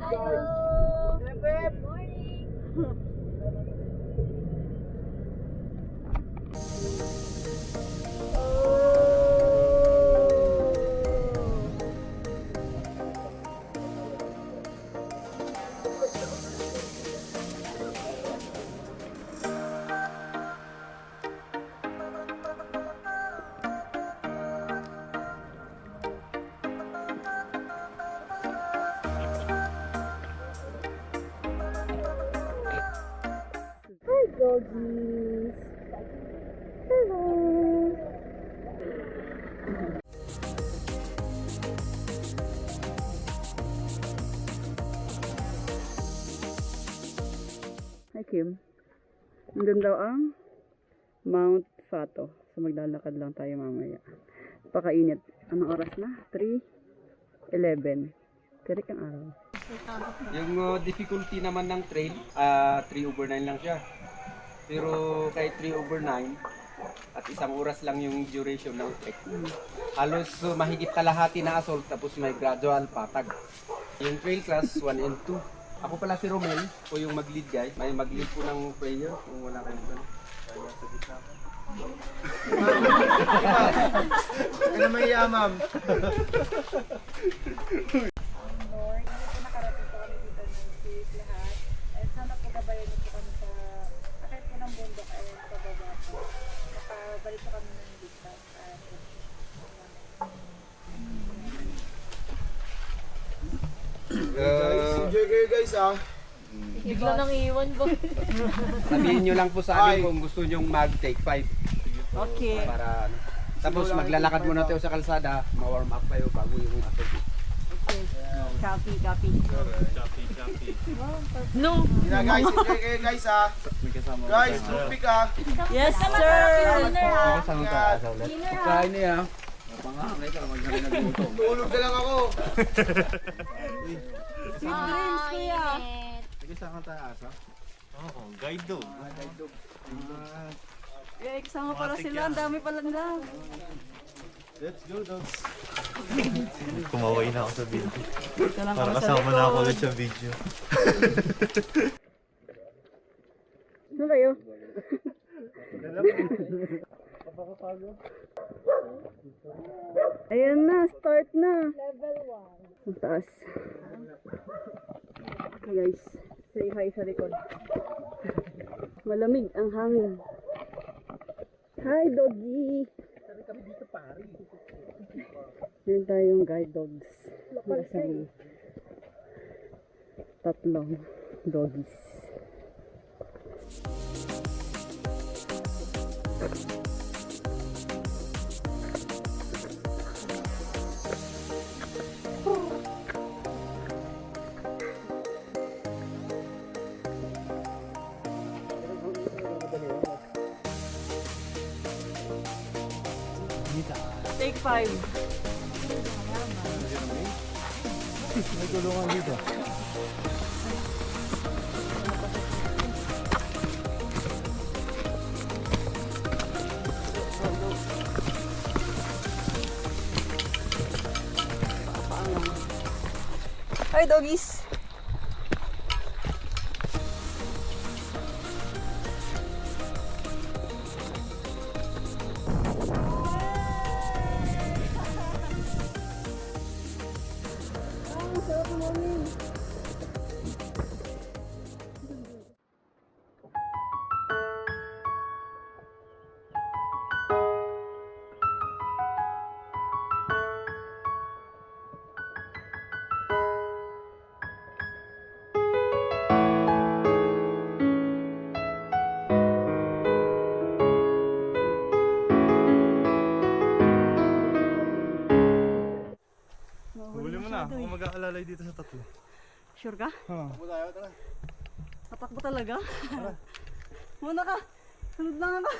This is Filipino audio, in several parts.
Good morning. Hi, doggies. Hello. Hi, Kim. Nandun daw ang Mount Fato. So, maglalakad lang tayo mamaya. Pakainit. Anong oras na? 3:11. Tirik ang araw. Yung difficulty naman ng trail, 3/9 lang siya. Pero kahit 3/9, at isang oras lang yung duration ng trek. Halos mahigit kalahati na assault, tapos may gradual patag. Yung trail class 1 and 2. Ako pala si Romel, o yung mag-lead guy. May mag-lead po ng prayer kung wala kayong gano'n. Kaya sa gitna ko. Kaya mahiya, ma'am. Lord, hindi po nakarating po kami dito ng safe lahat. And sana po gabayan niyo po kami sa akit po ng bundok ay pababa po. Makabalik po kami ng ligtas. Guys, enjoy kayo guys ah. Bigla nang iwan ko. Sabihin nyo lang po sa amin kung gusto nyong mag-take 5. Okay. Para ano. Tapos maglalakad muna tayo sa kalsada, ma-warm up kayo bago yung assault. Copy, copy. No. Kaya guys, enjoy kayo guys ah. Guys, group pick ah. Yes, sir. Ingat. Kain niya. Pangangay ka, magkakaroon na gutom. Tulog na lang ako. Sweet dreams, kuya. Oo, guide dog. Eh, kasama pala sila. Ang dami pala nila. Let's go dogs. Kumaway na ako sa video. Para kasama na ako ulit sa video. Ano kayo? Ayan na, start na. Level 1. Ang taas. Okay guys, say hi sa likod. Malamig ang hangin. Hi doggy! Yan tayong guide dogs. Isang tatlong doggies. Take 5. May gulungan dito. Hi doggies! Huli mo na. Ako mag-aalalay dito sa tatlo. Sure ka? Takbo tayo, tara. Tatakbo talaga? Muna ka! Sunod lang ako!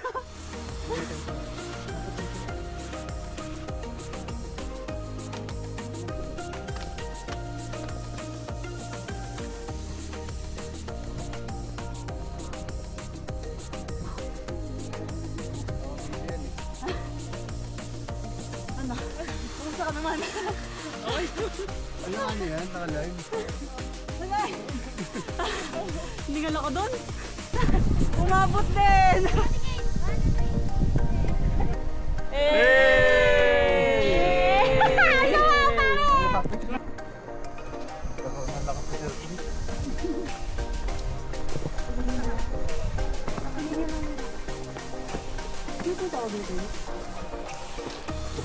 Ano? Kumusta ka naman? Ano yan? Naka-live? Hindi ka ako doon. Umabot din.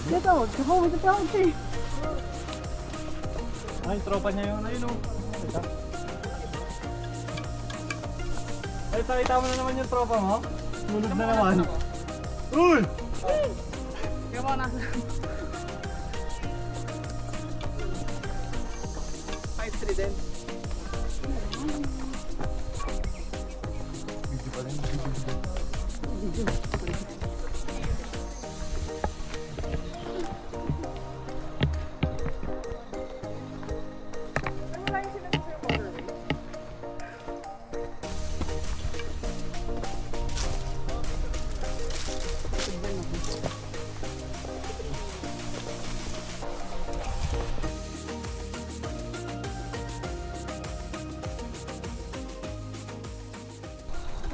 Dito, ako, dito ako siya. Ay, tropa niya yun. Ayun o. Ay, takita mo na naman yung tropa mo. Mulog na naman. Uy! Come on, nasa. 5-3 din. Video pa rin.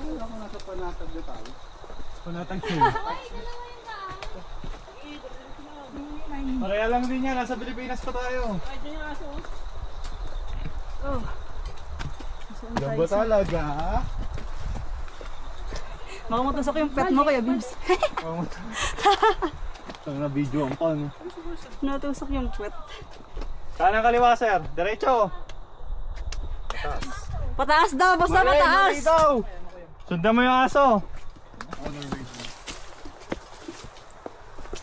Wala ko nasa panatag na tayo. Panatang hill. Pareha lang din yan. Nasa Pilipinas pa tayo. Oh. Yan ba talaga? Makamutusok yung pet mo kaya, Bibs. Saan na video ang pan? Natusok yung pet. Saan ang kaliwa, sir? Diretso. Pataas daw, basta pataas. Sundan mo yung aso.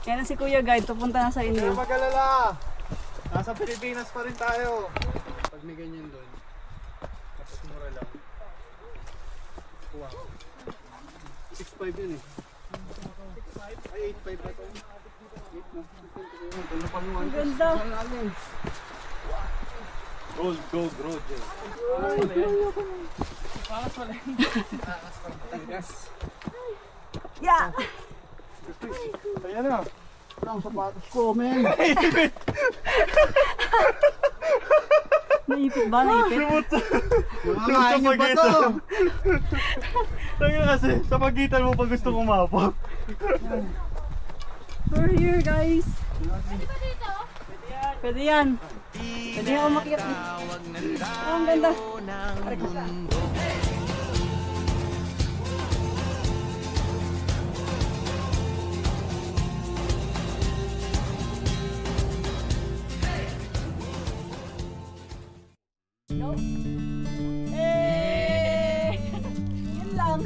Yan na si Kuya Guide, pupunta na sa Hindi inyo. mag-alala. Nasa Pilipinas pa rin tayo. Pag may ganyan doon, tapos mura lang. Wow. 6.5 yun eh. Ay, 8.5 ba ito? 8 na. Ano pa naman? Ang ganda. Gold, gold, road. Yeah! Ayan na. Ang sapatos ko, men. Naipit ba? Naipit? Nangangain nyo ba to? Tangin na kasi, sa pagitan mo pag gusto umabot. We're here, guys. Pwede yan. Pwede yan umakyat. Oh, ang ganda. Go. Eh! Yun lang.